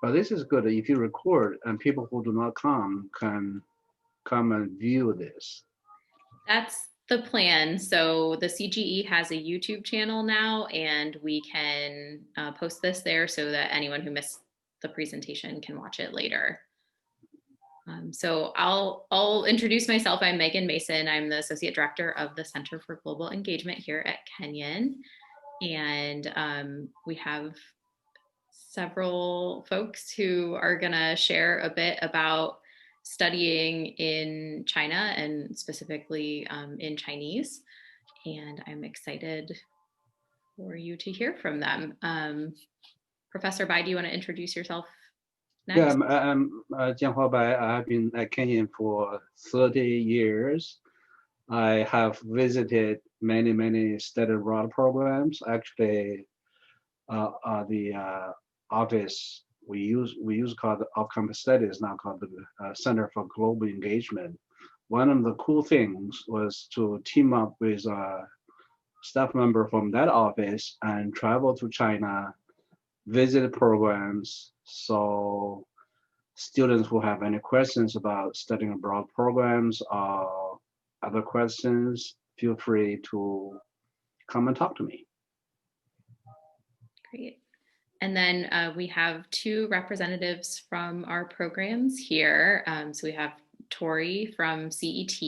But this is good if you record and people who do not come can come and view this. That's the plan. So the CGE has a YouTube channel now, and we can post this there so that anyone who missed the presentation can watch it later. So I'll introduce myself. I'm Megan Mason. I'm the Associate Director of the Center for Global Engagement here at Kenyon. And we have several folks who are going to share a bit about studying in China and specifically in Chinese. And I'm excited for you to hear from them. Professor Bai, do you want to introduce yourself next? Yeah, I'm Jianhua Bai. I've been at Kenyon for 30 years. I have visited many study abroad programs. Actually, the office we use called off-campus studies, now called the Center for Global Engagement. One of the cool things was to team up with a staff member from that office and travel to China, visit programs. So students who have any questions about studying abroad programs or other questions, feel free to come and talk to me. Great. And then we have two representatives from our programs here. So we have Torey from CET,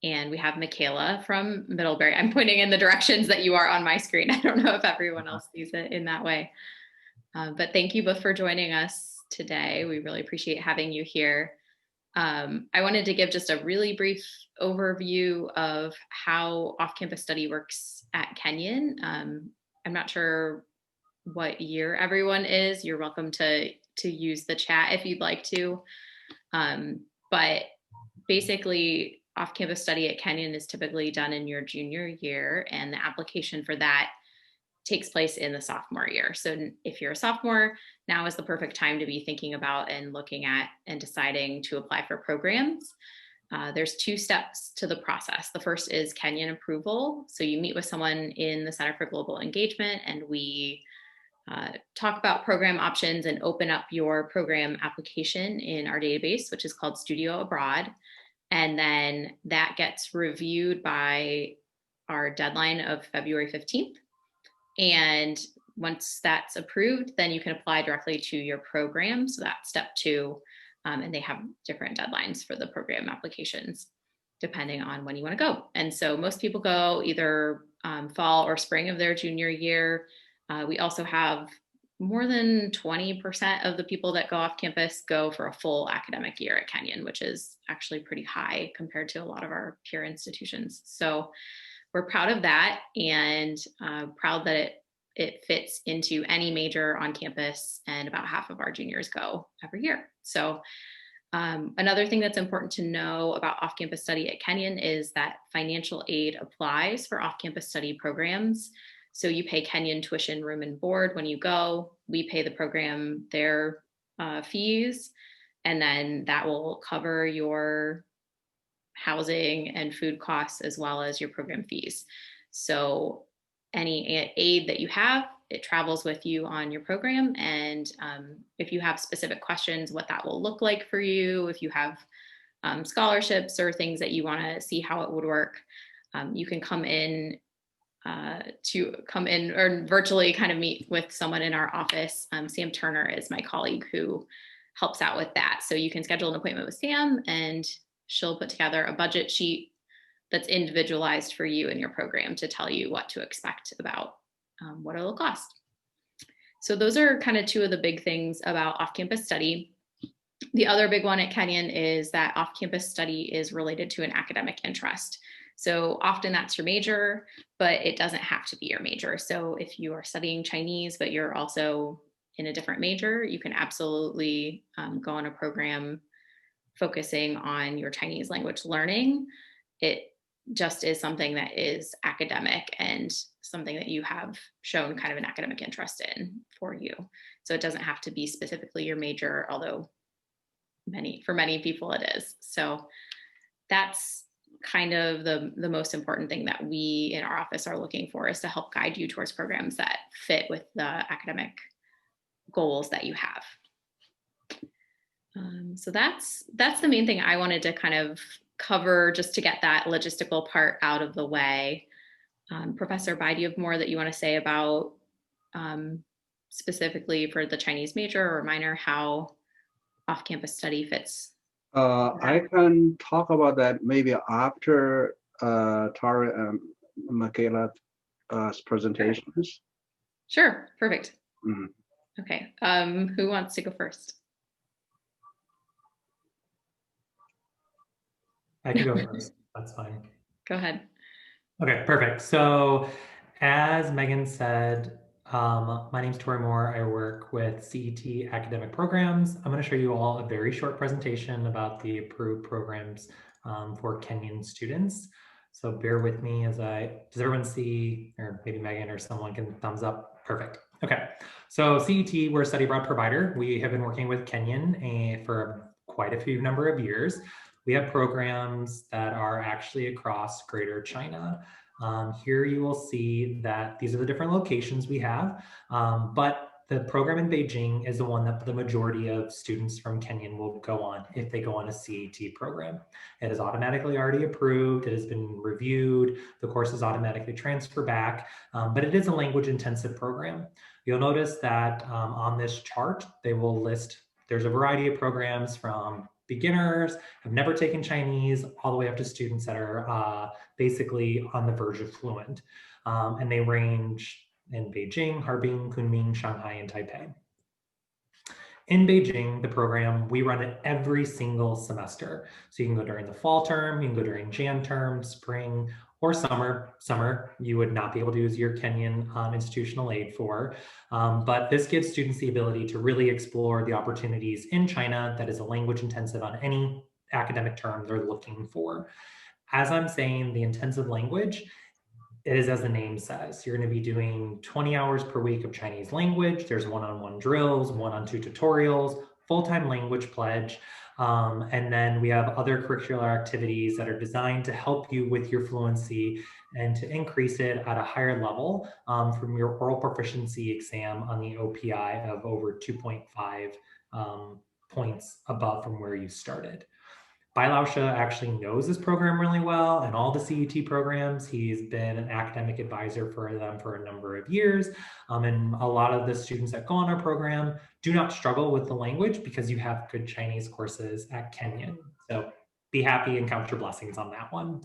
and we have Mikaela from Middlebury. I'm pointing in the directions that you are on my screen. I don't know if everyone else sees it in that way. But thank you both for joining us today. We really appreciate having you here. I wanted to give just a really brief overview of how off-campus study works at Kenyon. I'm not sure what year everyone is. You're welcome to use the chat if you'd like to. But basically, off-campus study at Kenyon is typically done in your junior year, and the application for that takes place in the sophomore year. So if you're a sophomore, now is the perfect time to be thinking about and looking at and deciding to apply for programs. There's two steps to the process. The first is Kenyon approval. So you meet with someone in the Center for Global Engagement, and we talk about program options and open up your program application in our database, which is called Studio Abroad. And then that gets reviewed by our deadline of February 15th. And once that's approved, then you can apply directly to your program. So that's step two. And they have different deadlines for the program applications, depending on when you want to go. And so most people go either fall or spring of their junior year. We also have more than 20% of the people that go off campus go for a full academic year at Kenyon, which is actually pretty high compared to a lot of our peer institutions. So we're proud of that, and proud that it fits into any major on campus, and about half of our juniors go every year. So another thing that's important to know about off-campus study at Kenyon is that financial aid applies for off-campus study programs. So you pay Kenyon tuition, room, and board when you go. We pay the program their fees, and then that will cover your housing and food costs as well as your program fees. So any aid that you have, it travels with you on your program. And if you have specific questions, what that will look like for you, if you have scholarships or things that you want to see how it would work, you can come in or virtually kind of meet with someone in our office. Sam Turner is my colleague who helps out with that. So you can schedule an appointment with Sam, and she'll put together a budget sheet that's individualized for you and your program to tell you what to expect about what it'll cost. So those are kind of two of the big things about off-campus study. The other big one at Kenyon is that off-campus study is related to an academic interest. So often that's your major, but it doesn't have to be your major. So if you are studying Chinese, but you're also in a different major, you can absolutely go on a program focusing on your Chinese language learning. It just is something that is academic and something that you have shown kind of an academic interest in for you. So it doesn't have to be specifically your major, although for many people it is. So that's kind of the most important thing that we in our office are looking for, is to help guide you towards programs that fit with the academic goals that you have. So that's the main thing I wanted to kind of cover just to get that logistical part out of the way. Professor Bai, do you have more that you want to say about specifically for the Chinese major or minor, how off-campus study fits? I can talk about that maybe after Tara and Michaela's presentations. Sure, perfect. Mhm. Okay, who wants to go first? I can go first. That's fine. Go ahead. Okay, perfect. So as Megan said, my name is Torey Moore. I work with CET academic programs. I'm going to show you all a very short presentation about the approved programs for Kenyan students. So bear with me as does everyone see, or maybe Megan or someone can thumbs up? Perfect. Okay, so CET, we're a study abroad provider. We have been working with Kenyon for quite a few number of years. We have programs that are actually across Greater China. Here you will see that these are the different locations we have, but the program in Beijing is the one that the majority of students from Kenyon will go on if they go on a CET program. It is automatically already approved, it has been reviewed, the courses automatically transfer back, but it is a language intensive program. You'll notice that on this chart, they will list, there's a variety of programs from beginners, have never taken Chinese, all the way up to students that are basically on the verge of fluent. And they range in Beijing, Harbin, Kunming, Shanghai, and Taipei. In Beijing, the program, we run it every single semester. So you can go during the fall term, you can go during Jan term, spring, or summer. Summer, you would not be able to use your Kenyan institutional aid for. But this gives students the ability to really explore the opportunities in China that is a language intensive on any academic term they're looking for. As I'm saying, the intensive language, it is as the name says. You're going to be doing 20 hours per week of Chinese language. There's one-on-one drills, one-on-two tutorials, full-time language pledge. And then we have other curricular activities that are designed to help you with your fluency and to increase it at a higher level from your oral proficiency exam on the OPI of over 2.5 points above from where you started. Bai Laosha actually knows this program really well and all the CET programs. He's been an academic advisor for them for a number of years. And a lot of the students that go on our program do not struggle with the language because you have good Chinese courses at Kenyon. So be happy and count your blessings on that one.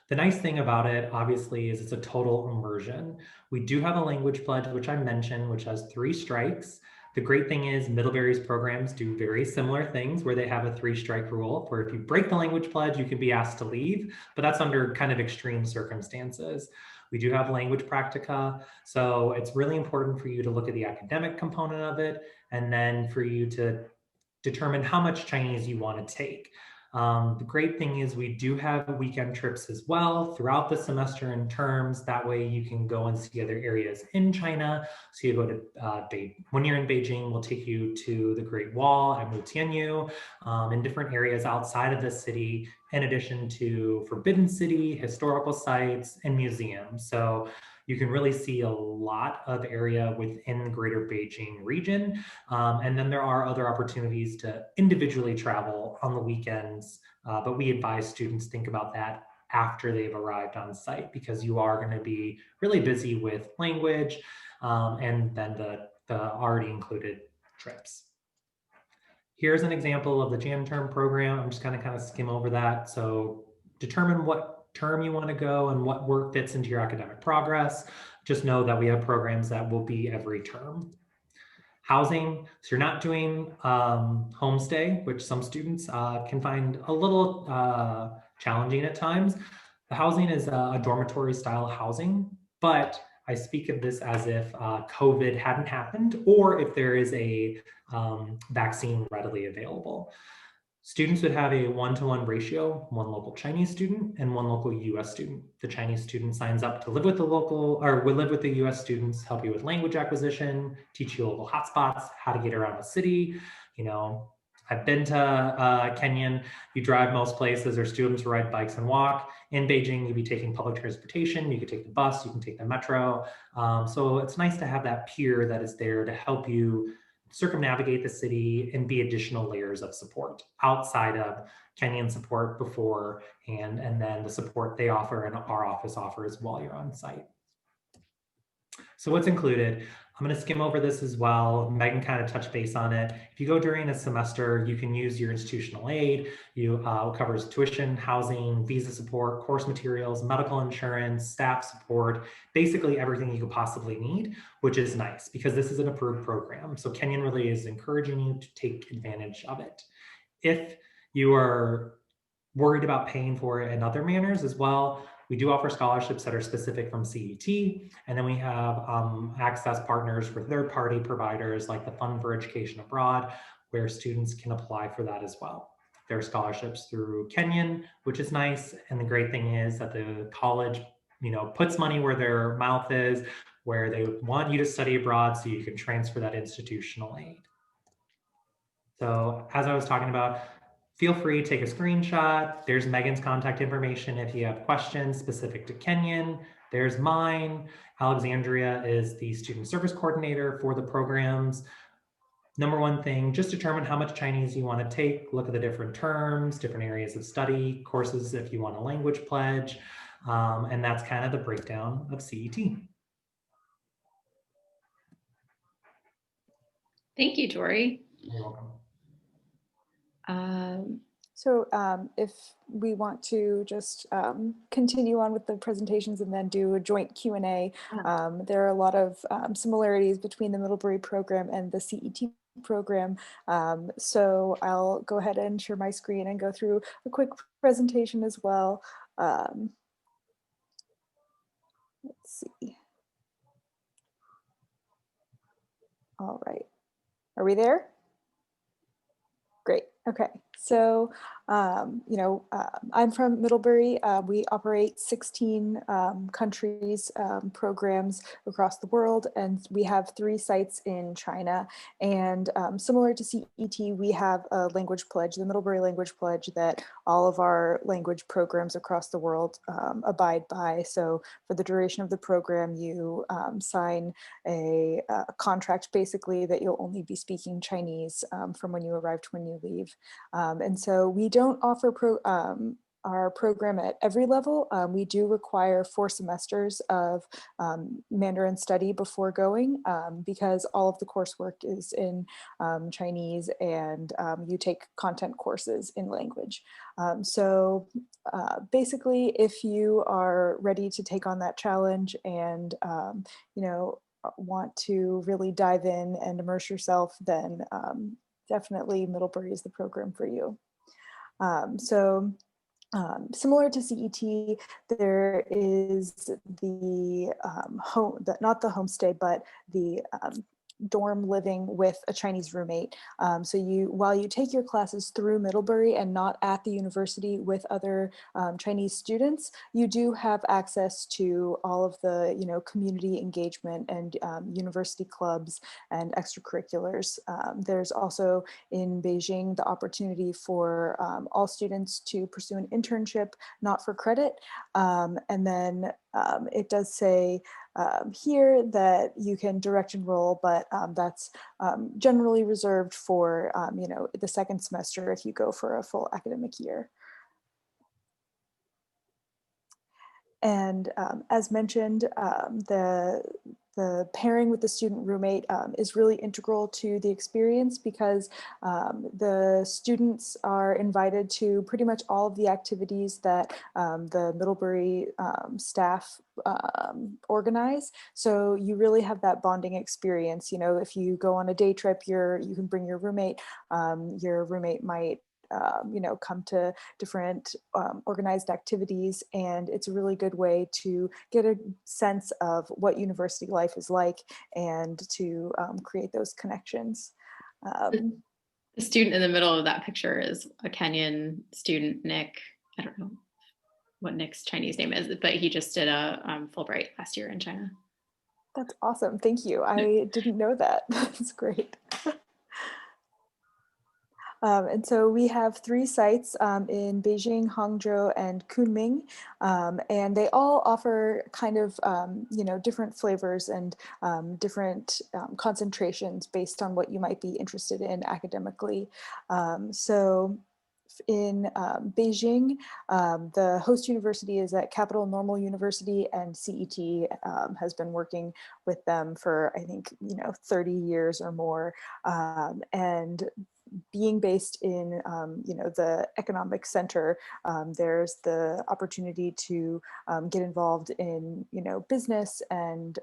The nice thing about it, obviously, is it's a total immersion. We do have a language pledge, which I mentioned, which has 3 strikes. The great thing is Middlebury's programs do very similar things where they have a 3-strike rule where if you break the language pledge, you can be asked to leave, but that's under kind of extreme circumstances. We do have language practica, so it's really important for you to look at the academic component of it and then for you to determine how much Chinese you want to take. The great thing is we do have weekend trips as well throughout the semester and terms. That way you can go and see other areas in China. So you go to, when you're in Beijing, we'll take you to the Great Wall at Mutianyu, in different areas outside of the city, in addition to Forbidden City, historical sites, and museums. So you can really see a lot of area within the greater Beijing region. And then there are other opportunities to individually travel on the weekends, but we advise students think about that after they've arrived on site because you are going to be really busy with language and then the already included trips. Here's an example of the Jan term program. I'm just going to kind of skim over that. So determine what term you want to go and what work fits into your academic progress. Just know that we have programs that will be every term. Housing, so you're not doing homestay, which some students can find a little challenging at times. The housing is a dormitory style housing, but I speak of this as if COVID hadn't happened or if there is a vaccine readily available. Students would have a 1-to-1 ratio, 1 local Chinese student and 1 local US student. The Chinese student signs up to live with the local, or will live with the US students, help you with language acquisition, teach you local hotspots, how to get around the city. You know, I've been to Kenyon, you drive most places, or students ride bikes and walk. In Beijing, you'd be taking public transportation, you could take the bus, you can take the metro. So it's nice to have that peer that is there to help you circumnavigate the city and be additional layers of support outside of Kenyon support before and then the support they offer and our office offers while you're on site. So what's included? I'm going to skim over this as well. Meghan kind of touched base on it. If you go during a semester, you can use your institutional aid. You covers tuition, housing, visa support, course materials, medical insurance, staff support, basically everything you could possibly need, which is nice because this is an approved program. So Kenyon really is encouraging you to take advantage of it. If you are worried about paying for it in other manners as well, we do offer scholarships that are specific from CET, and then we have access partners for third-party providers like the Fund for Education Abroad, where students can apply for that as well. There are scholarships through Kenyon, which is nice, and the great thing is that the college, puts money where their mouth is, where they want you to study abroad so you can transfer that institutional aid. So as I was talking about, feel free to take a screenshot. There's Meghan's contact information if you have questions specific to Kenyon. There's mine. Alexandria is the student service coordinator for the programs. Number one thing, just determine how much Chinese you want to take. Look at the different terms, different areas of study, courses if you want a language pledge. And that's kind of the breakdown of CET. Thank you, Torey. You're welcome. So if we want to just continue on with the presentations and then do a joint Q&A, there are a lot of similarities between the Middlebury program and the CET program. So I'll go ahead and share my screen and go through a quick presentation as well. Let's see. All right. Are we there? Great. Okay. So, I'm from Middlebury. We operate 16 countries, programs across the world, and we have 3 sites in China. And similar to CET, we have a language pledge, the Middlebury Language Pledge, that all of our language programs across the world abide by. So for the duration of the program, you sign a contract basically that you'll only be speaking Chinese from when you arrive to when you leave. And so we don't offer our program at every level. We do require 4 semesters of Mandarin study before going because all of the coursework is in Chinese, and you take content courses in language. So basically, if you are ready to take on that challenge and want to really dive in and immerse yourself, then definitely Middlebury is the program for you. Similar to CET, there is the not the homestay, but the dorm living with a Chinese roommate. So while you take your classes through Middlebury and not at the university with other Chinese students, you do have access to all of the community engagement and university clubs and extracurriculars. There's also in Beijing the opportunity for all students to pursue an internship, not for credit. And then it does say here that you can direct enroll, but that's generally reserved for the second semester if you go for a full academic year. And as mentioned, the pairing with the student roommate is really integral to the experience because the students are invited to pretty much all of the activities that the Middlebury staff organize. So you really have that bonding experience. If you go on a day trip, you can bring your roommate. Your roommate might come to different organized activities, and it's a really good way to get a sense of what university life is like and to create those connections. The student in the middle of that picture is a Kenyan student, Nick. I don't know what Nick's Chinese name is, but he just did a Fulbright last year in China. That's awesome. Thank you. I didn't know that. That's great. And so we have 3 sites in Beijing, Hangzhou, and Kunming, and they all offer kind of, you know, different flavors and different concentrations based on what you might be interested in academically. So in Beijing, the host university is at Capital Normal University, and CET has been working with them for, I think, you know, 30 years or more. And being based in, you know, the economic center, there's the opportunity to get involved in, you know, business and,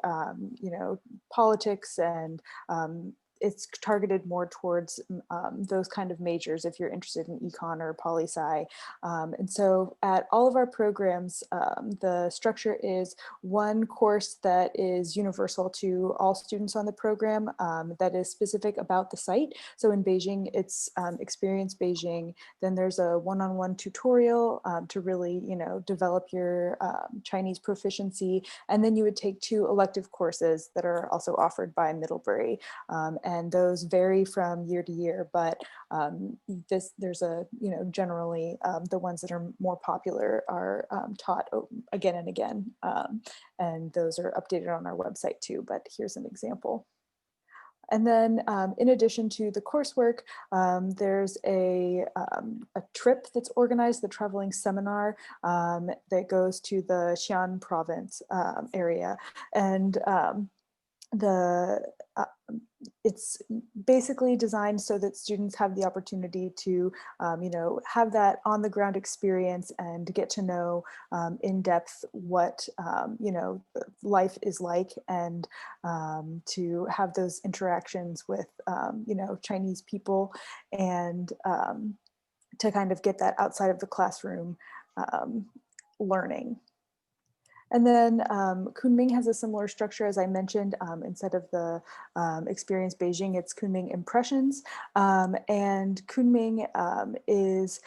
you know, politics, and it's targeted more towards those kind of majors if you're interested in econ or poli-sci. And so at all of our programs, the structure is one course that is universal to all students on the program, that is specific about the site. So in Beijing, it's Experience Beijing. Then there's a one-on-one tutorial to really, you know, develop your Chinese proficiency. And then you would take 2 elective courses that are also offered by Middlebury. And those vary from year to year, but there's a, you know, generally the ones that are more popular are taught again and again. And those are updated on our website too, but here's an example. And then in addition to the coursework, there's a trip that's organized, the traveling seminar that goes to the Xi'an province area. And it's basically designed so that students have the opportunity to, you know, have that on the ground experience and get to know in depth what, you know, life is like, and to have those interactions with, you know, Chinese people, and to kind of get that outside of the classroom learning. And then Kunming has a similar structure, as I mentioned. Instead of the Experience Beijing, it's Kunming Impressions. And Kunming is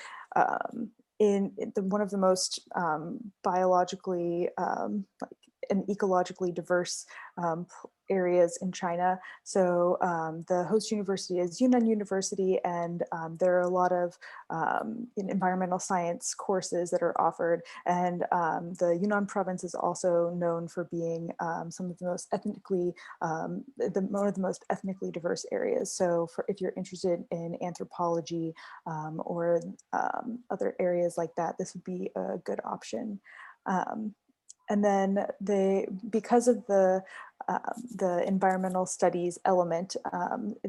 in one of the most biologically and ecologically diverse areas in China. So the host university is Yunnan University, and there are a lot of environmental science courses that are offered. And the Yunnan province is also known for being some of the most ethnically, one of the most ethnically diverse areas. So if you're interested in anthropology or other areas like that, this would be a good option. And then because of the environmental studies element,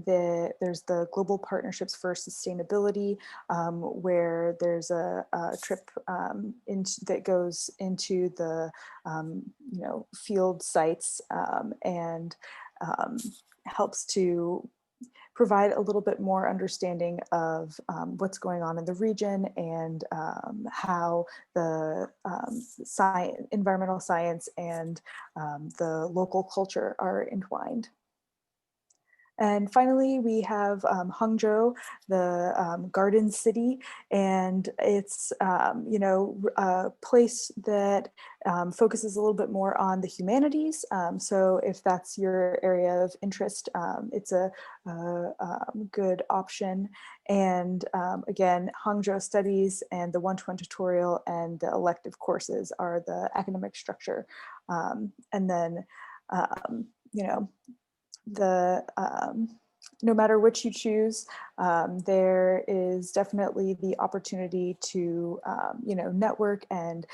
there's the Global Partnerships for Sustainability, where there's a trip that goes into the you know, field sites and helps to provide a little bit more understanding of what's going on in the region, and how the environmental science and the local culture are entwined. And finally, we have Hangzhou, the garden city, and it's you know, a place that focuses a little bit more on the humanities. So if that's your area of interest, it's a good option. And again, Hangzhou studies and the one-to-one tutorial and the elective courses are the academic structure. And then you know, no matter which you choose, there is definitely the opportunity to, you know, network and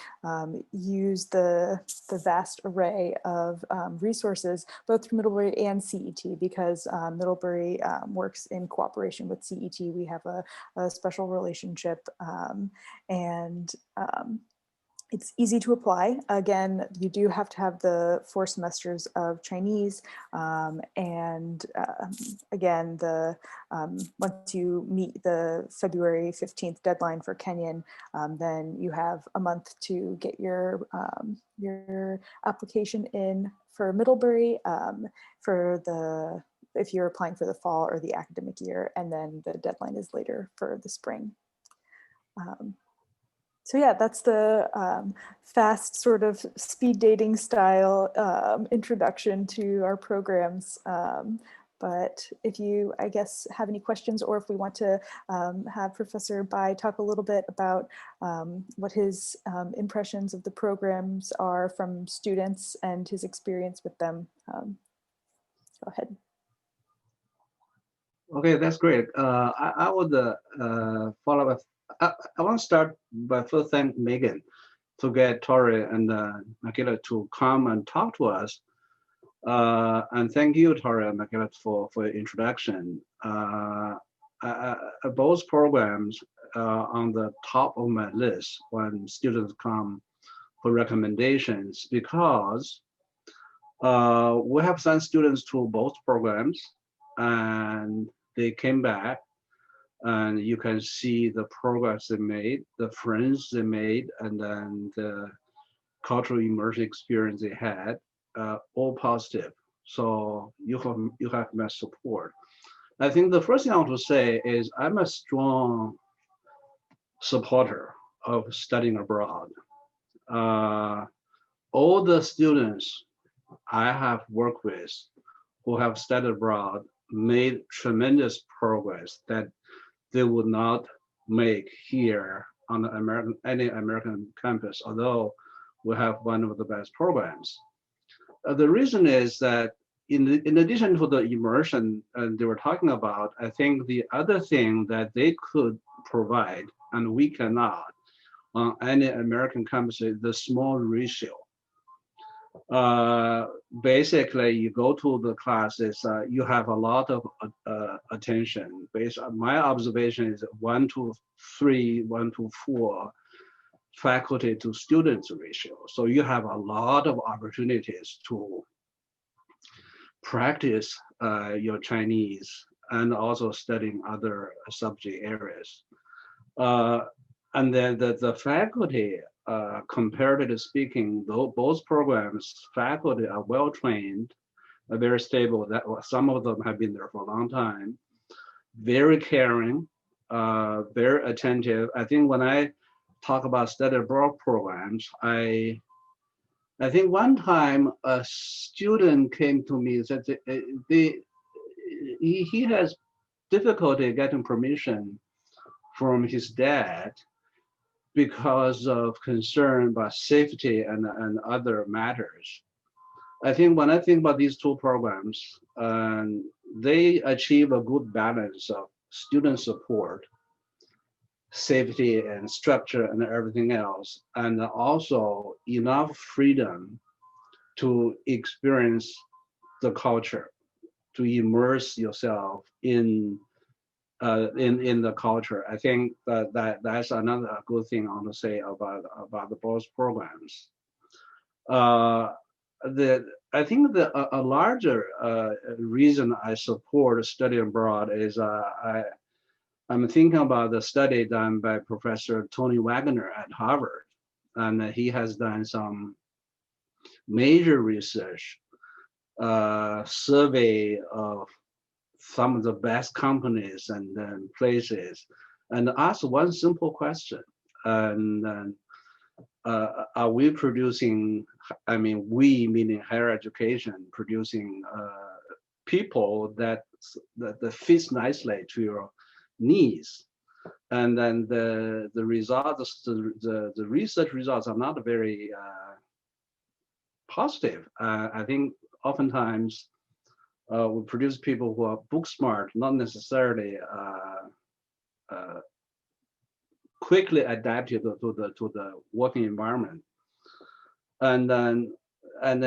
use the vast array of resources, both through Middlebury and CET, because Middlebury works in cooperation with CET. We have a special relationship, and it's easy to apply. Again, you do have to have the 4 semesters of Chinese. And again, once you meet the February 15th deadline for Kenyon, then you have a month to get your application in for Middlebury if you're applying for the fall or the academic year, and then the deadline is later for the spring. So yeah, that's the fast sort of speed dating style introduction to our programs. But if you, I guess, have any questions, or if we want to have Professor Bai talk a little bit about what his impressions of the programs are from students and his experience with them, go ahead. Okay, that's great. I would follow up. I want to start by first thank Meghan to get Torey and Mikaela to come and talk to us. And thank you, Torey and Mikaela, for your introduction. Both programs are on the top of my list when students come for recommendations, because we have sent students to both programs and they came back, and you can see the progress they made, the friends they made, and then the cultural immersion experience they had, all positive. So you have my support. I think the first thing I want to say is I'm a strong supporter of studying abroad. All the students I have worked with who have studied abroad made tremendous progress that they would not make here on the any American campus, although we have one of the best programs. The reason is that in addition to the immersion they were talking about, I think the other thing that they could provide and we cannot on any American campus is the small ratio. Basically, you go to the classes, you have a lot of attention. Based on my observation is 1 to 3, 1 to 4 faculty to students ratio. So you have a lot of opportunities to practice your Chinese and also studying other subject areas. And then the faculty, comparatively speaking, both programs, faculty are well trained, very stable. That some of them have been there for a long time, very caring, very attentive. I think when I talk about study abroad programs, I think one time a student came to me and said he has difficulty getting permission from his dad because of concern about safety and other matters. I think when I think about these two programs, they achieve a good balance of student support, safety and structure and everything else, and also enough freedom to experience the culture, to immerse yourself in the culture. I think that's another good thing I want to say about the both programs. I think a larger reason I support study abroad is I'm thinking about the study done by Professor Tony Wagner at Harvard, and he has done some major research, survey of some of the best companies and then places, and ask one simple question. And are we producing, I mean, we meaning higher education, producing people that fits nicely to your needs? And then the results, the research results are not very positive. I think oftentimes we produce people who are book smart, not necessarily quickly adapted to the working environment. And then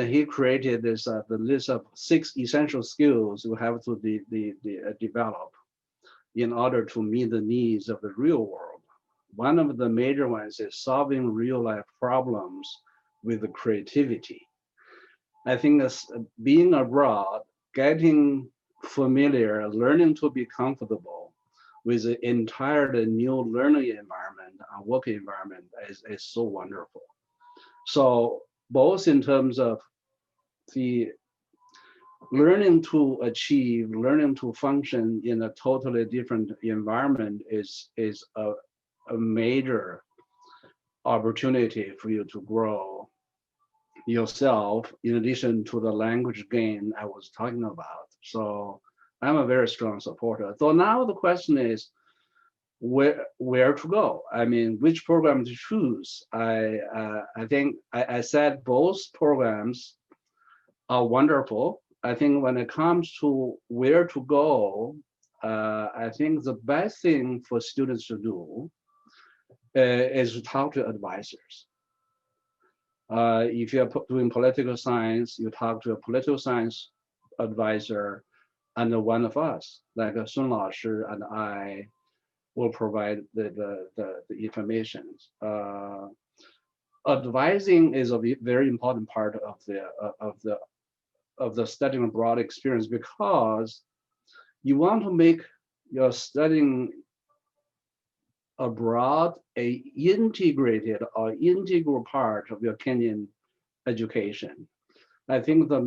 he created this the list of 6 essential skills you have to develop in order to meet the needs of the real world. One of the major ones is solving real life problems with creativity. I think being abroad, getting familiar, learning to be comfortable with the entire new learning environment, working environment is so wonderful. So both in terms of the learning to achieve, learning to function in a totally different environment is a major opportunity for you to grow yourself in addition to the language gain I was talking about. So I'm a very strong supporter. So now the question is where to go. I mean, which program to choose. I think I said both programs are wonderful. I think when it comes to where to go, I think the best thing for students to do is to talk to advisors. If you're doing political science, you talk to a political science advisor, and one of us, like Sun Lao Shi and I, will provide the information. Advising is a very important part of the studying abroad experience, because you want to make your studying abroad a integrated or integral part of your Kenyan education. I think the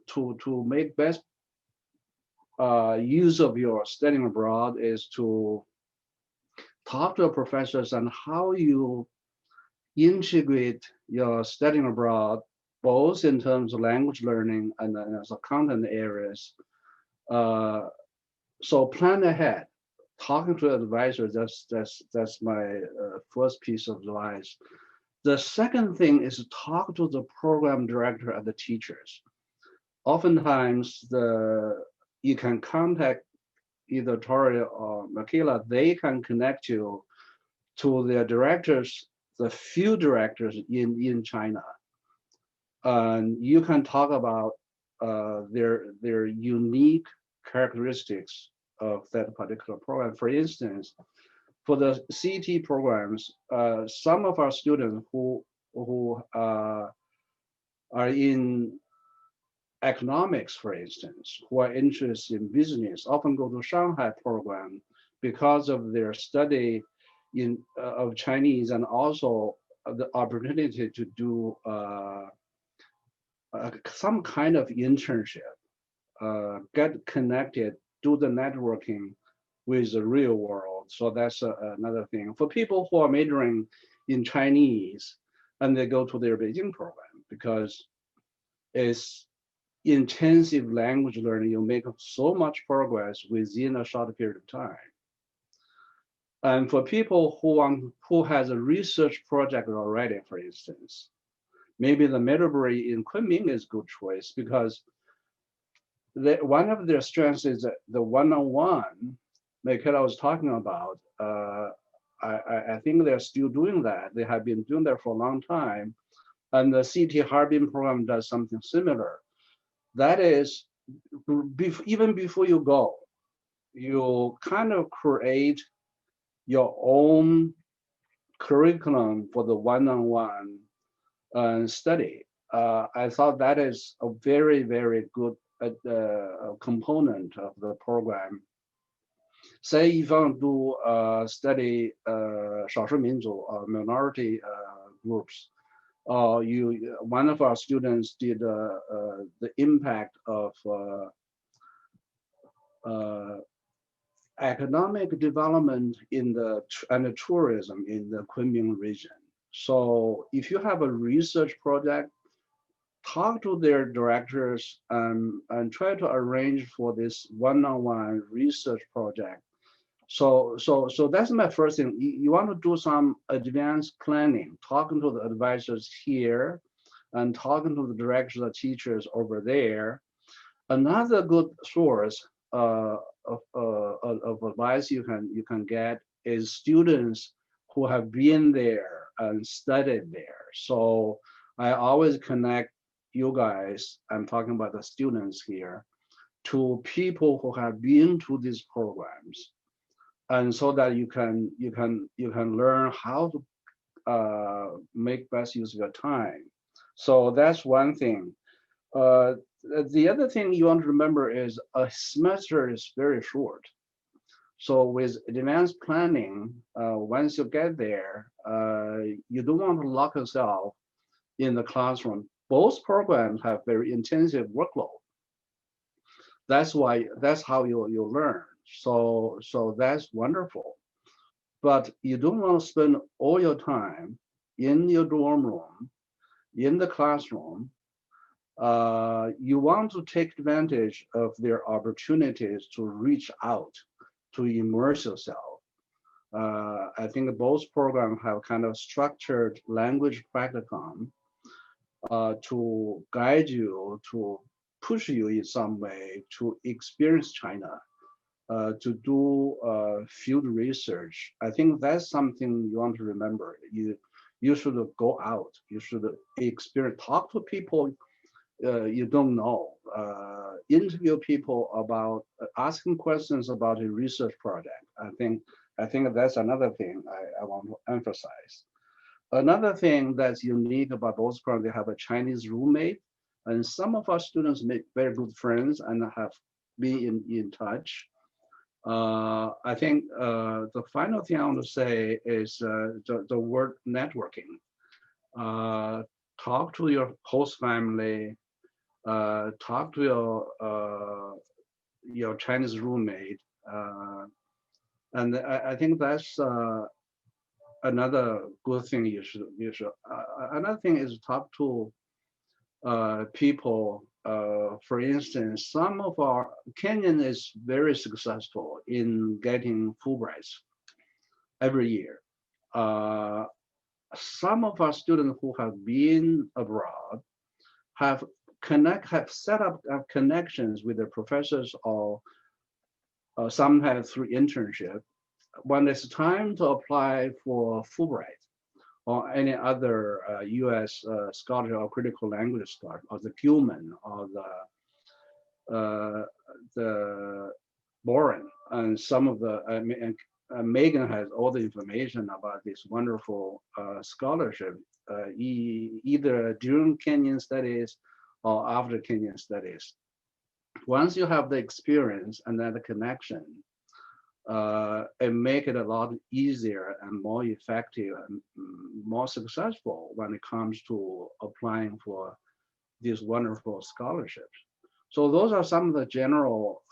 to make best use of your studying abroad is to talk to professors on how you integrate your studying abroad, both in terms of language learning and as a content areas. So plan ahead. Talking to advisors, that's my first piece of advice. The second thing is to talk to the program director and the teachers. Oftentimes, you can contact either Torey or Mikaela. They can connect you to their directors, the few directors in China. And you can talk about their unique characteristics of that particular program. For instance, for the CET programs, some of our students who are in economics, for instance, who are interested in business, often go to Shanghai program because of their study of Chinese, and also the opportunity to do some kind of internship, get connected, do the networking with the real world. So that's another thing. For people who are majoring in Chinese and they go to their Beijing program, because it's intensive language learning, you make so much progress within a short period of time. And for people who has a research project already, for instance, maybe the Middlebury in Kunming is a good choice, because one of their strengths is the one-on-one Mikaela was talking about. I think they're still doing that. They have been doing that for a long time. And the CET Harbin program does something similar. That is, even before you go, you kind of create your own curriculum for the one-on-one study. I thought that is a very, very good component of the program. Say if you want to study 少数民族 minority groups, one of our students did the impact of economic development and the tourism in the Kunming region. So if you have a research project, talk to their directors and try to arrange for this one-on-one research project. So that's my first thing. You want to do some advanced planning, talking to the advisors here and talking to the directors and teachers over there. Another good source of advice you can get is students who have been there and studied there. So I always connect you guys, I'm talking about the students here, to people who have been to these programs, and so that you can learn how to make best use of your time. So that's one thing. The other thing you want to remember is a semester is very short. So with advanced planning, once you get there, you don't want to lock yourself in the classroom. Both programs have very intensive workload. That's how you learn. So that's wonderful. But you don't want to spend all your time in your dorm room, in the classroom, you want to take advantage of their opportunities to reach out, to immerse yourself. I think both programs have kind of structured language practicum to guide you, to push you in some way to experience China, to do field research. I think that's something you want to remember. You should go out. You should experience, talk to people you don't know, interview people about asking questions about a research project. I think that's another thing I want to emphasize. Another thing that's unique about both programs, they have a Chinese roommate, and some of our students make very good friends and have been in touch. I think the final thing I want to say is the word networking. Talk to your host family, talk to your Chinese roommate, and I think that's another good thing you should. Another thing is talk to people. For instance, some of our Kenyon is very successful in getting Fulbrights every year. Some of our students who have been abroad have set up connections with their professors or sometimes through internship. When it's time to apply for Fulbright or any other U.S. scholarship or critical language scholarship, or the Gilman or the Boren, and some of the Meghan has all the information about this wonderful scholarship, either during Kenyon studies or after Kenyon studies. Once you have the experience and then the connection, it makes it a lot easier and more effective and more successful when it comes to applying for these wonderful scholarships. So those are some of the general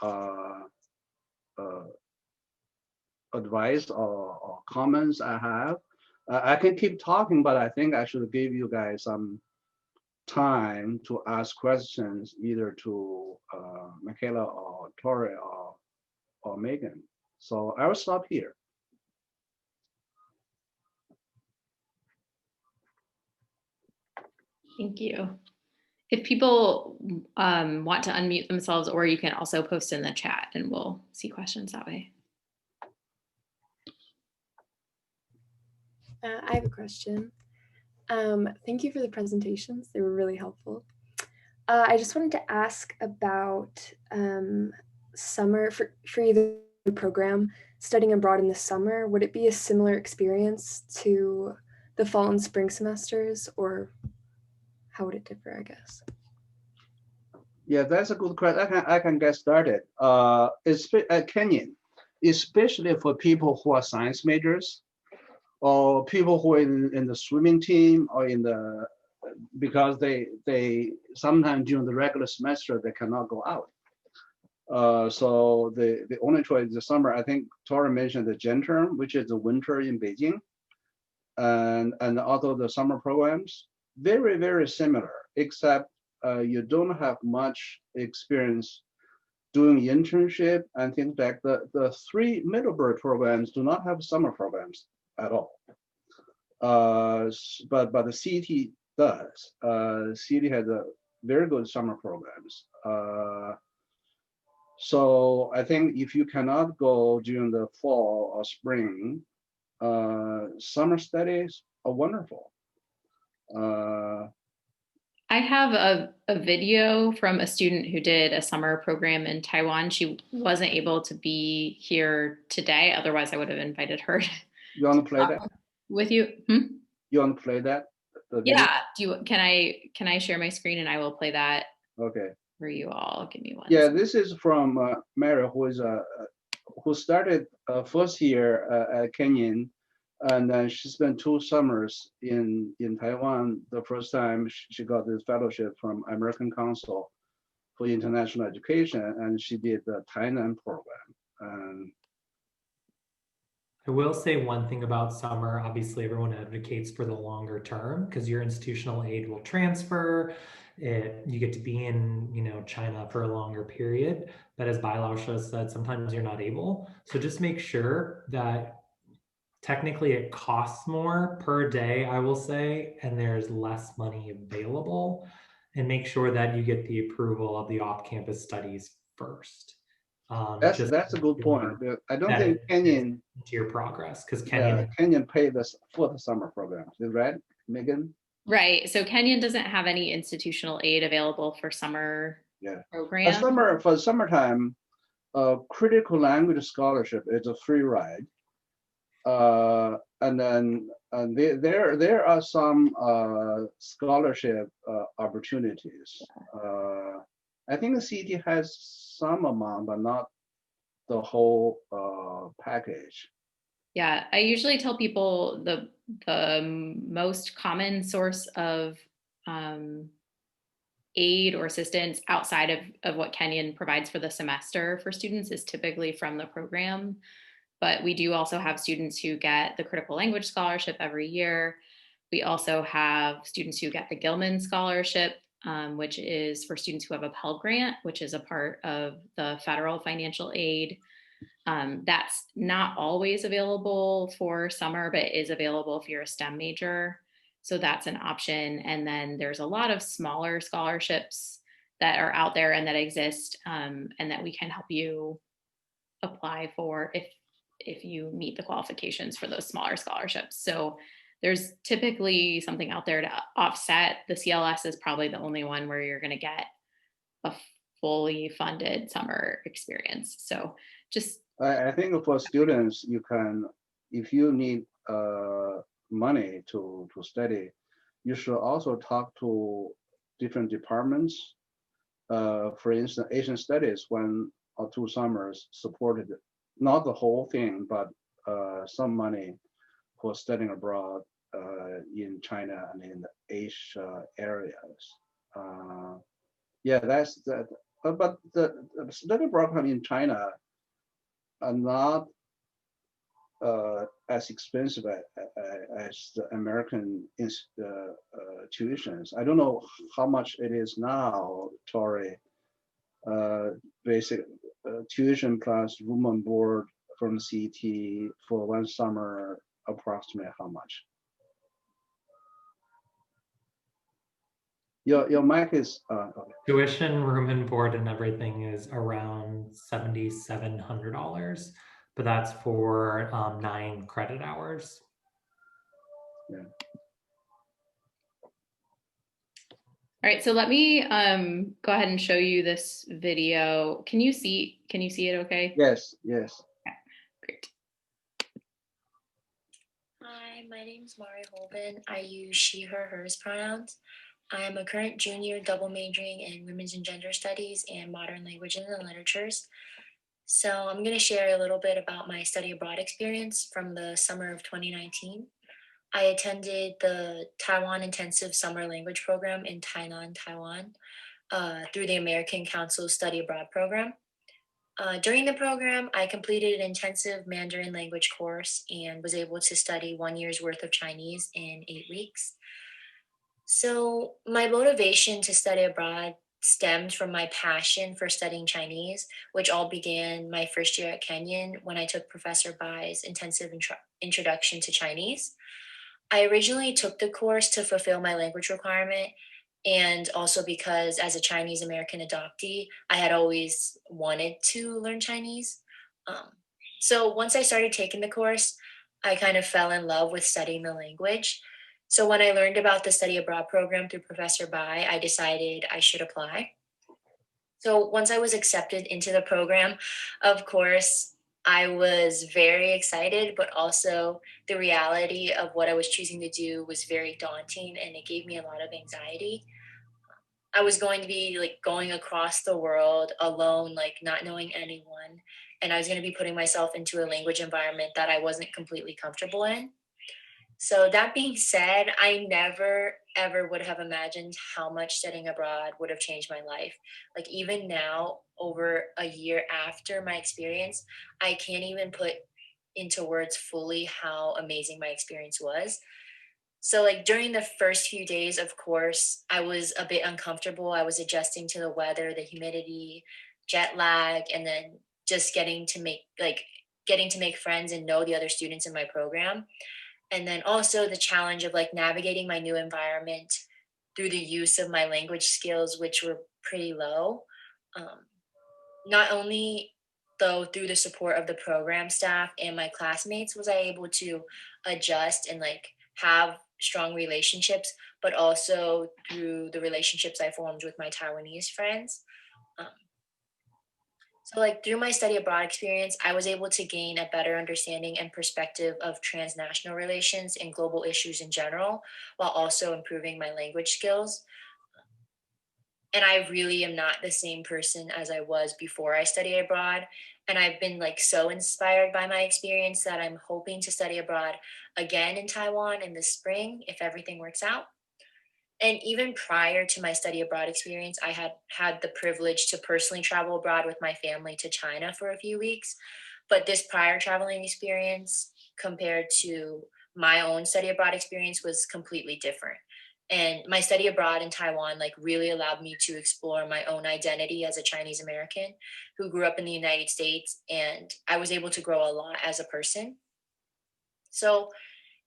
advice or comments I have. I can keep talking, but I think I should give you guys some time to ask questions either to Mikaela or Torey or Meghan. So I will stop here. Thank you. If people want to unmute themselves, or you can also post in the chat and we'll see questions that way. I have a question. Thank you for the presentations. They were really helpful. I just wanted to ask about summer for either program, studying abroad in the summer. Would it be a similar experience to the fall and spring semesters, or how would it differ, I guess? Yeah, that's a good question. I can get started. It's at Kenyon, especially for people who are science majors or people who are in the swimming team or because they sometimes during the regular semester they cannot go out. So the only choice is the summer. I think Torey mentioned the Gen term, which is the winter in Beijing, and also the summer programs, very, very similar, except you don't have much experience doing internship and things like the three Middlebury programs do not have summer programs at all. But the CET does. CET has a very good summer programs. So I think if you cannot go during the fall or spring, summer studies are wonderful. I have a video from a student who did a summer program in Taiwan. She wasn't able to be here today. Otherwise, I would have invited her. You want to play that? With you? You want to play that? Yeah. Can I share my screen and I will play that? Okay. For you all. Give me one. Yeah, this is from Mary, who started first year at Kenyon, and then she spent 2 summers in Taiwan. The first time she got this fellowship from American Council for International Education, and she did the Taiwan Program. And I will say one thing about summer. Obviously, everyone advocates for the longer term because your institutional aid will transfer. You get to be in, China for a longer period. But as Bailaosha said, sometimes you're not able. So just make sure that technically it costs more per day, I will say, and there's less money available. And make sure that you get the approval of the off-campus studies first. Just That's a good point. I don't that think it fits Kenyon, into your progress because yeah, Kenyon. Kenyon paid us for the summer program. Is that right, Megan? Right. So Kenyon doesn't have any institutional aid available for summer Yeah. program. For summertime, critical language scholarship is a free ride. And then there are some scholarship opportunities. I think the CET has some amount, but not the whole package. Yeah, I usually tell people the most common source of aid or assistance outside of what Kenyon provides for the semester for students is typically from the program. But we do also have students who get the critical language scholarship every year. We also have students who get the Gilman scholarship, which is for students who have a Pell Grant, which is a part of the federal financial aid. That's not always available for summer, but is available if you're a STEM major. So that's an option. And then there's a lot of smaller scholarships that are out there and that exist, and that we can help you apply for if you meet the qualifications for those smaller scholarships. So there's typically something out there to offset. The CLS is probably the only one where you're going to get a fully funded summer experience. So just I think for students, you can, if you need money to study, you should also talk to different departments. For instance, Asian Studies, 1 or 2 summers supported, not the whole thing, but some money for studying abroad in China and in the Asia areas. Yeah, that's that. But the study program in China are not as expensive as the American tuitions. I don't know how much it is now, Torey. Basic tuition plus room and board from CET for 1 summer, approximately how much? Your mic is okay. Tuition, room and board and everything is around $7,700, but that's for 9 credit hours. Yeah. all right, so let me go ahead and show you this video. Can you see it okay? Yes. Okay, great. Hi, my name is Mari Holben. I use she, her, hers pronouns. I am a current junior double majoring in women's and gender studies and modern languages and literatures. So I'm going to share a little bit about my study abroad experience from the summer of 2019. I attended the Taiwan Intensive Summer Language Program in Tainan, Taiwan, through the American Council Study Abroad Program. During the program, I completed an intensive Mandarin language course and was able to study 1 year's worth of Chinese in 8 weeks. So my motivation to study abroad stemmed from my passion for studying Chinese, which all began my first year at Kenyon when I took Professor Bai's intensive introduction to Chinese. I originally took the course to fulfill my language requirement, and also because as a Chinese American adoptee, I had always wanted to learn Chinese. So once I started taking the course, I kind of fell in love with studying the language. So when I learned about the study abroad program through Professor Bai, I decided I should apply. So once I was accepted into the program, of course, I was very excited, but also the reality of what I was choosing to do was very daunting and it gave me a lot of anxiety. I was going to be like going across the world alone, like not knowing anyone. And I was going to be putting myself into a language environment that I wasn't completely comfortable in. So that being said, I never ever would have imagined how much studying abroad would have changed my life. Like even now, over a year after my experience, I can't even put into words fully how amazing my experience was. So like during the first few days, of course, I was a bit uncomfortable. I was adjusting to the weather, the humidity, jet lag, and then just getting to make friends and know the other students in my program. And then also the challenge of like navigating my new environment through the use of my language skills, which were pretty low. Um, Not only though through the support of the program staff and my classmates was I able to adjust and like have strong relationships, but also through the relationships I formed with my Taiwanese friends. Um, so like through my study abroad experience, I was able to gain a better understanding and perspective of transnational relations and global issues in general, while also improving my language skills. And I really am not the same person as I was before I studied abroad. And I've been like so inspired by my experience that I'm hoping to study abroad again in Taiwan in the spring if everything works out. And even prior to my study abroad experience, I had had the privilege to personally travel abroad with my family to China for a few weeks. But this prior traveling experience compared to my own study abroad experience was completely different. And my study abroad in Taiwan like really allowed me to explore my own identity as a Chinese American who grew up in the United States, and I was able to grow a lot as a person. So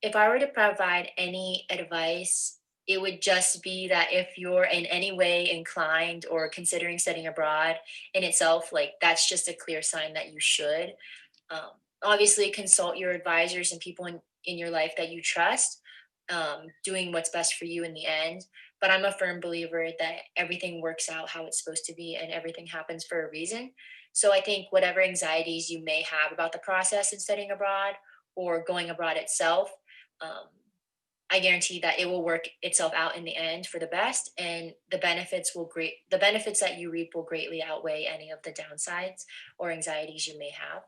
if I were to provide any advice, it would just be that if you're in any way inclined or considering studying abroad in itself, like that's just a clear sign that you should. Um, Obviously, consult your advisors and people in your life that you trust, doing what's best for you in the end. But I'm a firm believer that everything works out how it's supposed to be and everything happens for a reason. So I think whatever anxieties you may have about the process in studying abroad or going abroad itself, um, I guarantee that it will work itself out in the end for the best, and the benefits that you reap will greatly outweigh any of the downsides or anxieties you may have.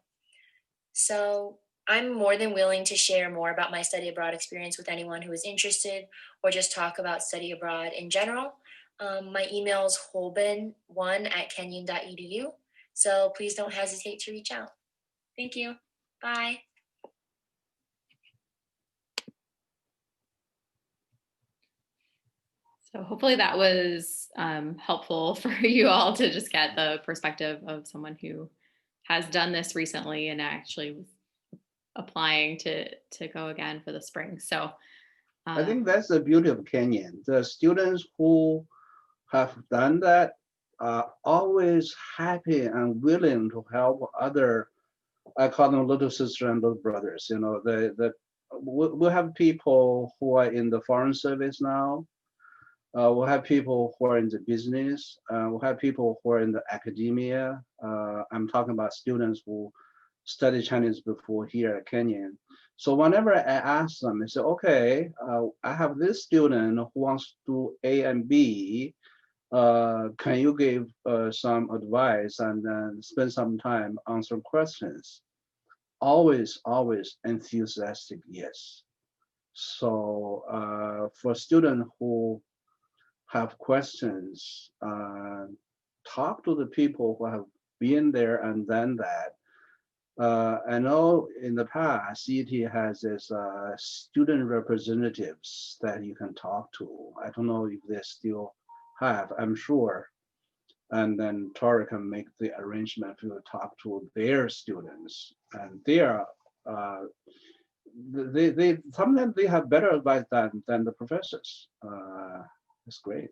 So I'm more than willing to share more about my study abroad experience with anyone who is interested or just talk about study abroad in general. My email is holben1@kenyon.edu. So please don't hesitate to reach out. Thank you. Bye. So hopefully that was helpful for you all to just get the perspective of someone who has done this recently and actually was applying to go again for the spring. So I think that's the beauty of Kenyon. The students who have done that are always happy and willing to help other. I call them little sister and little brothers. You know, we have people who are in the foreign service now. We have people who are in the business. We have people who are in the academia. I'm talking about students who studied Chinese before here at Kenyon. So whenever I ask them, I say, okay, I have this student who wants to do A and B. Can you give some advice and then spend some time answering questions? Always, always enthusiastic, yes. So for students who have questions, talk to the people who have been there and done that. I know in the past, CET has this student representatives that you can talk to. I don't know if they still have, I'm sure. And then Torey can make the arrangement to talk to their students. And they are, they sometimes they have better advice than the professors. It's great.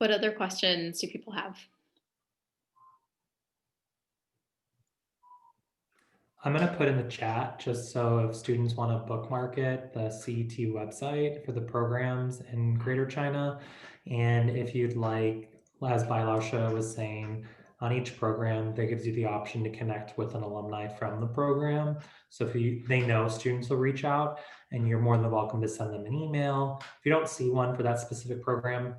what other questions do people have? I'm going to put in the chat just so if students want to bookmark it, the CET website for the programs in Greater China. And if you'd like, as Bailaosha was saying, on each program, that gives you the option to connect with an alumni from the program. So if they know students will reach out, and you're more than welcome to send them an email. If you don't see one for that specific program,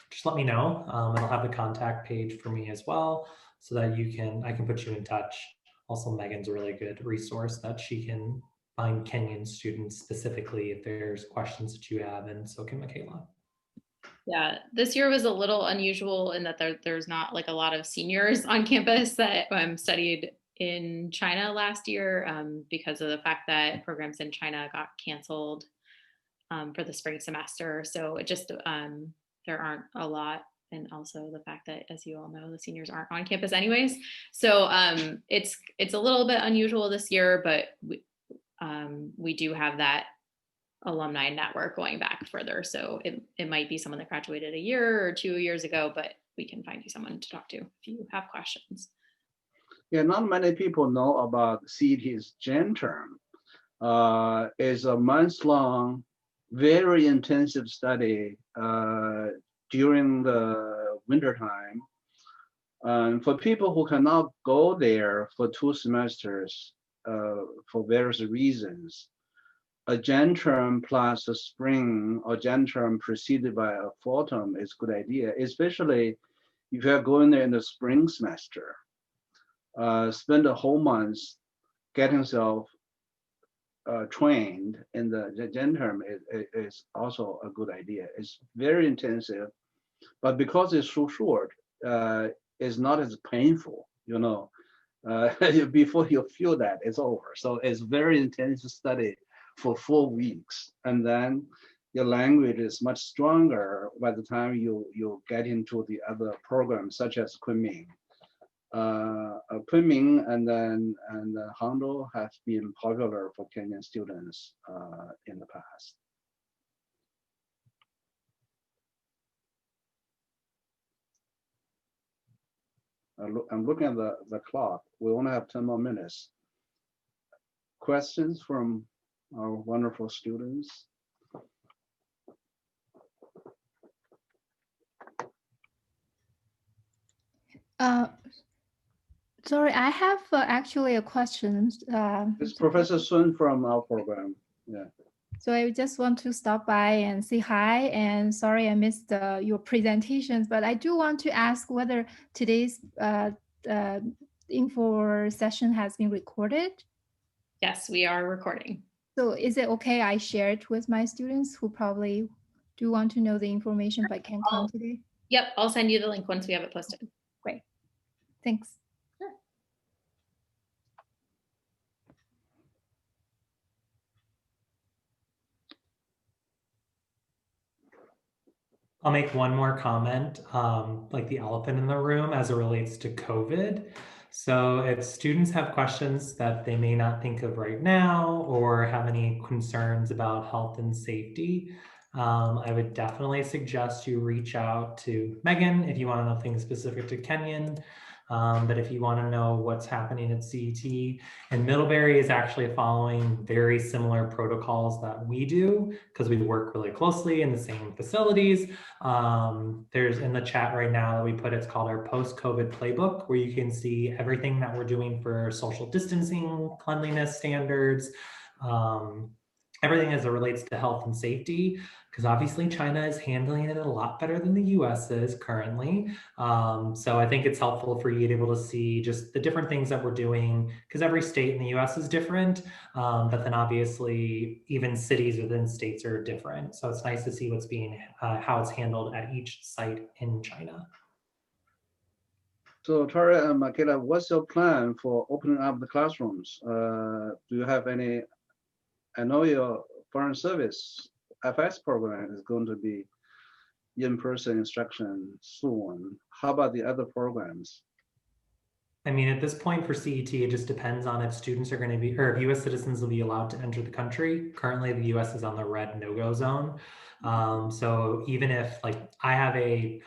just let me know. And I'll have the contact page for me as well, so that I can put you in touch. Also, Megan's a really good resource that she can find Kenyon students specifically if there's questions that you have, and so can Mikaela. Yeah, this year was a little unusual in that there's not like a lot of seniors on campus that studied in China last year because of the fact that programs in China got canceled for the spring semester. So it just, there aren't a lot. And also the fact that, as you all know, the seniors aren't on campus anyways. So it's a little bit unusual this year, but we do have that alumni network going back further. So it might be someone that graduated a year or 2 years ago, but we can find you someone to talk to if you have questions. Yeah, not many people know about CET's Gen term. It's a month-long, very intensive study during the wintertime. For people who cannot go there for 2 semesters for various reasons, a Gen term plus a spring or Gen term preceded by a fall term is a good idea, especially if you're going there in the spring semester. Spend a whole month getting yourself trained in the Gen term is also a good idea. It's very intensive, but because it's so short, it's not as painful, you know. Before you feel that, it's over. So it's very intensive study for 4 weeks, and then your language is much stronger by the time you get into the other programs such as Kunming. Kunming and Hangzhou have been popular for Kenyan students in the past. I'm looking at the clock. We only have 10 more minutes. Questions from our wonderful students? Sorry, I have actually a question. It's Professor Sun from our program. Yeah. So I just want to stop by and say hi, and sorry I missed your presentations, but I do want to ask whether today's info session has been recorded. Yes, we are recording. So is it okay I share it with my students who probably do want to know the information but can't come today? Yep, I'll send you the link once we have it posted. Great, thanks. I'll make one more comment, like the elephant in the room as it relates to COVID. So if students have questions that they may not think of right now or have any concerns about health and safety, I would definitely suggest you reach out to Meghan if you want to know things specific to Kenyon. But if you want to know what's happening at CET, and Middlebury is actually following very similar protocols that we do because we work really closely in the same facilities. There's in the chat right now that we put, it's called our post-COVID playbook, where you can see everything that we're doing for social distancing, cleanliness standards, everything as it relates to health and safety, because obviously China is handling it a lot better than the US is currently. So I think it's helpful for you to be able to see just the different things that we're doing, because every state in the US is different, but then obviously even cities within states are different. So it's nice to see what's being, how it's handled at each site in China. So Torey and Mikaela, what's your plan for opening up the classrooms? Do you have any? I know your foreign service FS program is going to be in-person instruction soon. How about the other programs? I mean, at this point for CET, it just depends on if students are going to be, or if US citizens will be allowed to enter the country. Currently, the US is on the red no-go zone. So even if, like, I have a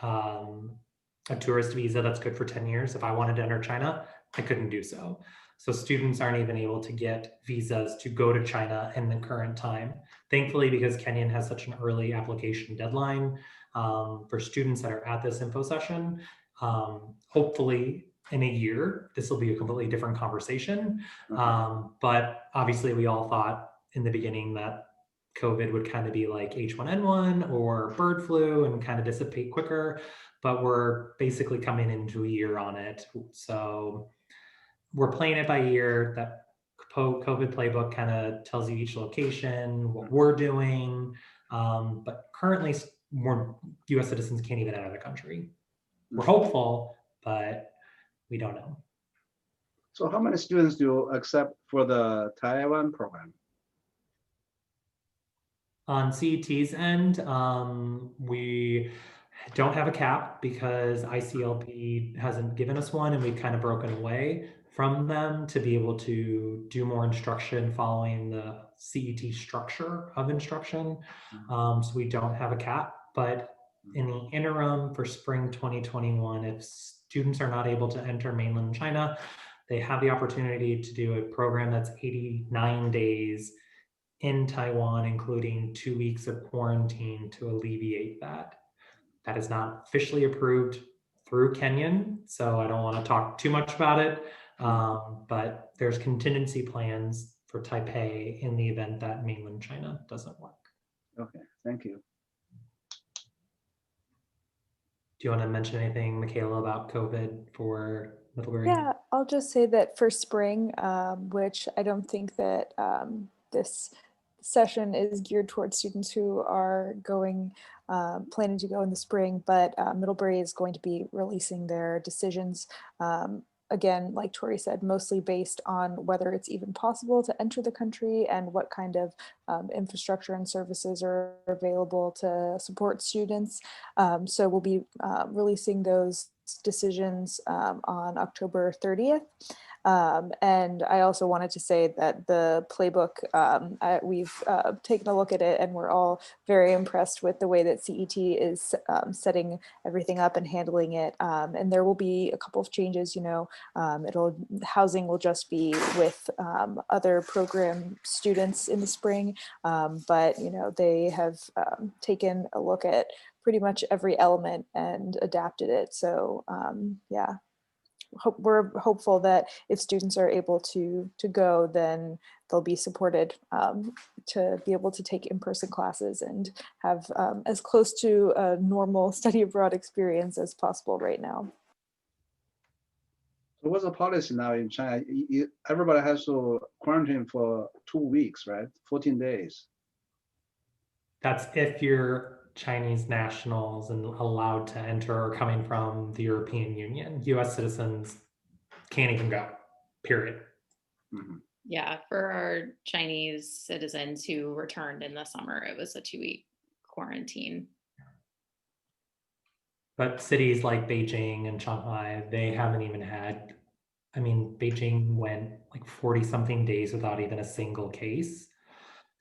tourist visa that's good for 10 years, if I wanted to enter China, I couldn't do so. So students aren't even able to get visas to go to China in the current time. Thankfully, because Kenyon has such an early application deadline for students that are at this info session, hopefully in a year, this will be a completely different conversation. But obviously we all thought in the beginning that COVID would kind of be like H1N1 or bird flu and kind of dissipate quicker, but we're basically coming into a year on it. So we're playing it by ear. That COVID playbook kind of tells you each location, what we're doing. But currently more US citizens can't even enter the country. We're hopeful, but we don't know. So how many students do you accept for the Taiwan program? On CET's end, we don't have a cap because ICLP hasn't given us one, and we've kind of broken away from them to be able to do more instruction following the CET structure of instruction. So we don't have a cap, but in the interim for spring 2021, if students are not able to enter mainland China, they have the opportunity to do a program that's 89 days in Taiwan, including 2 weeks of quarantine to alleviate that. That is not officially approved through Kenyon, so I don't want to talk too much about it, but there's contingency plans for Taipei in the event that mainland China doesn't work. Okay, thank you. Do you want to mention anything, Mikaela, about COVID for Middlebury? Yeah, I'll just say that for spring, which I don't think that this session is geared towards students who are going, planning to go in the spring, but Middlebury is going to be releasing their decisions. Again, like Torey said, mostly based on whether it's even possible to enter the country and what kind of infrastructure and services are available to support students. So we'll be releasing those decisions on October 30th. And I also wanted to say that the playbook, we've taken a look at it, and we're all very impressed with the way that CET is setting everything up and handling it. And there will be a couple of changes, housing will just be with other program students in the spring, but they have taken a look at pretty much every element and adapted it. So yeah. We're hopeful that if students are able to go, then they'll be supported to be able to take in-person classes and have as close to a normal study abroad experience as possible right now. So what's the policy now in China? Everybody has to quarantine for 2 weeks, right? 14 days. That's if you're Chinese nationals and allowed to enter or coming from the European Union. US citizens can't even go, period. Mm-hmm. Yeah, for our Chinese citizens who returned in the summer, it was a 2-week quarantine. But cities like Beijing and Shanghai, they haven't even had, Beijing went like 40 something days without even a single case.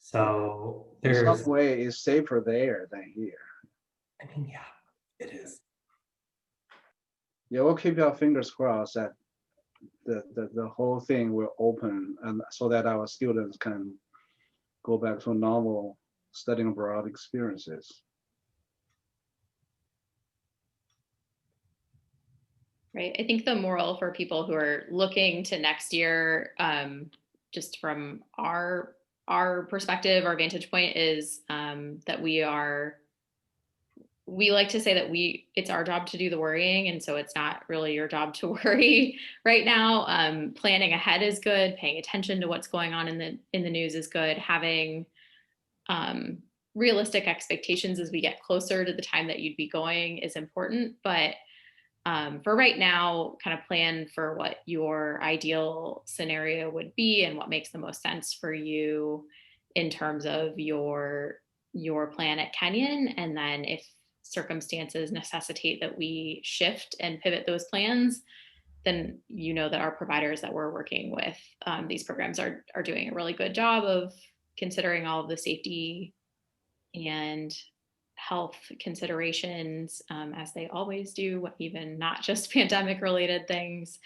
So there's in some way it's safer there than here. Yeah, it is. Yeah, we'll keep our fingers crossed that the whole thing will open, and so that our students can go back to normal studying abroad experiences. Right. I think the moral for people who are looking to next year, just from our perspective, our vantage point is that we like to say that it's our job to do the worrying. And so it's not really your job to worry right now. Planning ahead is good. Paying attention to what's going on in the news is good. Having realistic expectations as we get closer to the time that you'd be going is important. But for right now, kind of plan for what your ideal scenario would be and what makes the most sense for you in terms of your plan at Kenyon. And then if circumstances necessitate that we shift and pivot those plans, then that our providers that we're working with, these programs are doing a really good job of considering all of the safety and health considerations, as they always do, even not just pandemic related things.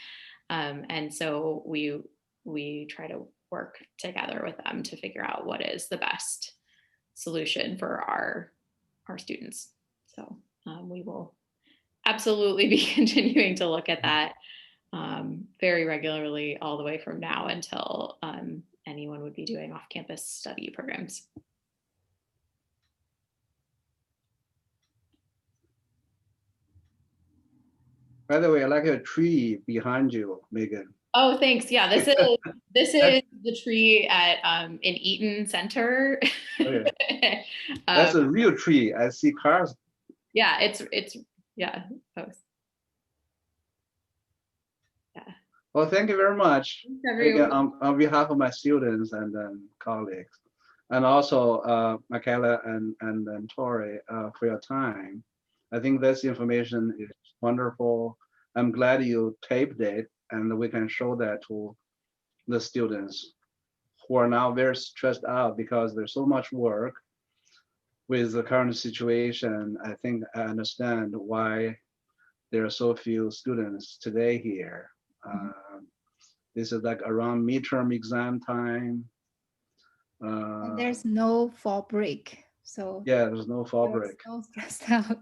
And so we try to work together with them to figure out what is the best solution for our students. So we will absolutely be continuing to look at that very regularly all the way from now until anyone would be doing off-campus study programs. By the way, I like a tree behind you, Megan. Oh, thanks. Yeah, this is the tree at in Eaton Center. Okay. That's a real tree. I see cars. Yeah, it's yeah. Oh, yeah. Well, thank you very much. Thanks, Again, everyone. on behalf of my students and colleagues, and also Mikaela and Torey for your time. I think this information is wonderful. I'm glad you taped it, and we can show that to the students who are now very stressed out because there's so much work with the current situation. I think I understand why there are so few students today here. This is like around midterm exam time. And there's no fall break. So Yeah, there's no fall we're break. so stressed out.